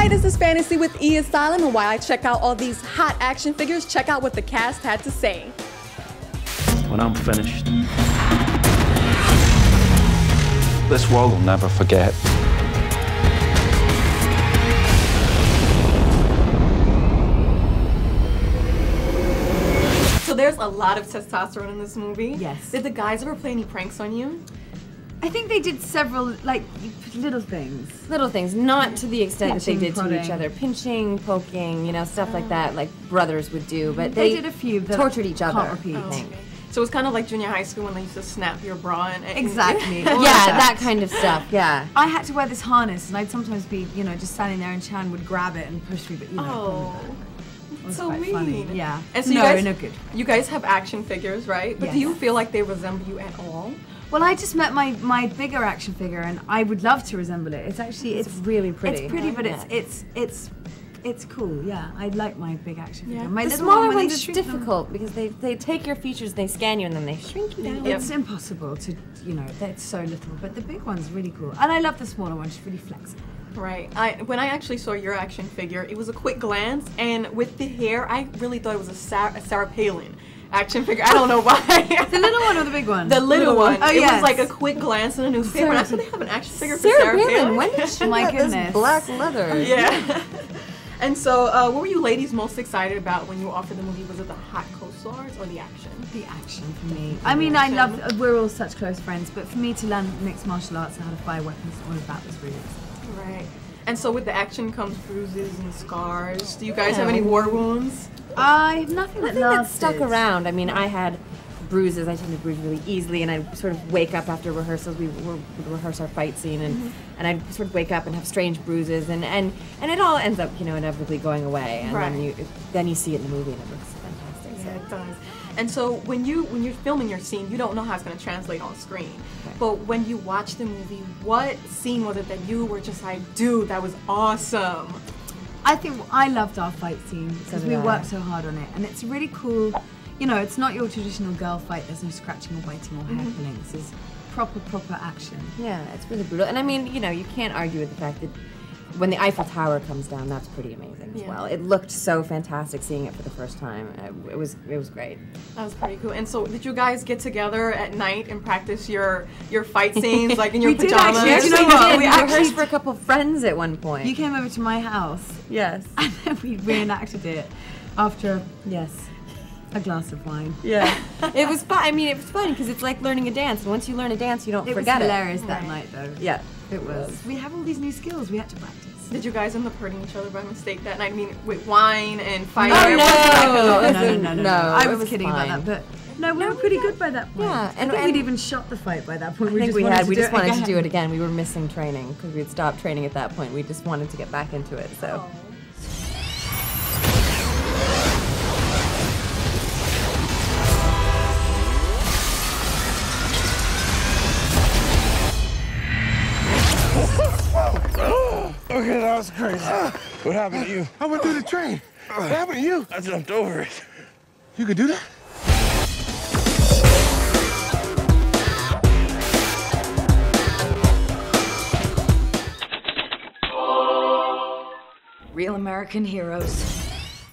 Hi, this is Fantasy with E Asylum, and while I check out all these hot action figures, check out what the cast had to say. When I'm finished, this world will never forget. So there's a lot of testosterone in this movie. Yes. Did the guys ever play any pranks on you? I think they did several, like, little things. Little things, not to the extent that they Pinching, did to prodding. each other. Pinching, poking, you know, stuff like that, like brothers would do. But They did a few that tortured each other. can't repeat. I think. So it's kind of like junior high school when they used to snap your bra and Exactly. Yeah, all of that kind of stuff. Yeah. I had to wear this harness, and I'd sometimes be, you know, just standing there, and Chan would grab it and push me, but you know. Oh, it was so quite mean. funny. Yeah. And so no, you guys, in a good way. You guys have action figures, right? But do Yes. you feel like they resemble you at all? Well, I just met my bigger action figure, and I would love to resemble it. It's actually It's really pretty. It's pretty, but Yeah. it's cool. Yeah, I like my big action figure. Yeah. My The little smaller one, when ones they is shrink them- difficult because they take your features, they scan you, and then they shrink you down. Yep. It's impossible to, you know, it's so little. But the big one's really cool, and I love the smaller one. She's really flexible. Right. When I actually saw your action figure, it was a quick glance, and with the hair, I really thought it was a Sarah Palin action figure. I don't know why. The little one or the big one? The little one. Oh, It yes. was like a quick glance in a newspaper. And I said they have an action figure for Sarah Sarah Palin, Palin. when did she My get this goodness. black leather? Yeah. And so, what were you ladies most excited about when you were offered the movie? Was it the hot co-stars or the action? The action for me. I mean, I love. We're all such close friends, but for me to learn mixed martial arts and how to fire weapons, all of that was really exciting. Right. And so with the action comes bruises and scars. Do you guys have any war wounds? I have nothing Nothing that that stuck lasted. around. I mean, I had bruises. I tend to bruise really easily, and I'd sort of wake up after rehearsals. We would rehearse our fight scene, and I'd sort of wake up and have strange bruises, and it all ends up, you know, inevitably going away, and Right. then you see it in the movie, and it looks fantastic. Yeah, it does. And so when you're filming your scene, you don't know how it's going to translate on screen. Okay. But when you watch the movie, what scene was it that you were just like, dude, that was awesome? I think I loved our fight scene because did we I. worked so hard on it, and it's really cool. You know, it's not your traditional girl fight. There's no scratching or biting or hair pulling. This is proper action. Yeah, it's really brutal. And I mean, you know, you can't argue with the fact that when the Eiffel Tower comes down, that's pretty amazing as Yeah. well. It looked so fantastic seeing it for the first time. It was great. That was pretty cool. And so did you guys get together at night and practice your fight scenes, like in your We did pajamas? actually. We You know what? did. We We actually- rehearsed for a couple of friends at one point. You came over to my house, Yes. and then we reenacted it after Yes. a glass of wine. Yeah. It was fun. I mean, it was fun because it's like learning a dance. And once you learn a dance, you don't It was forget hilarious that Right. night, though. Yeah. It was. We have all these new skills we had to practice. Did you guys end up hurting each other by mistake that night? I mean, with wine and fire? Oh, No. No, I it was was kidding fine. about that, but no, we were pretty good by that point. Yeah, and and- we'd and- even shot the fight by that point. I think we wanted had. to We do just it wanted again. to do it again. We were missing training because we had stopped training at that point. We just wanted to get back into it. So. Okay, that was crazy. What happened to you? I went through the train. What happened to you? I jumped over it. You could do that? Real American heroes.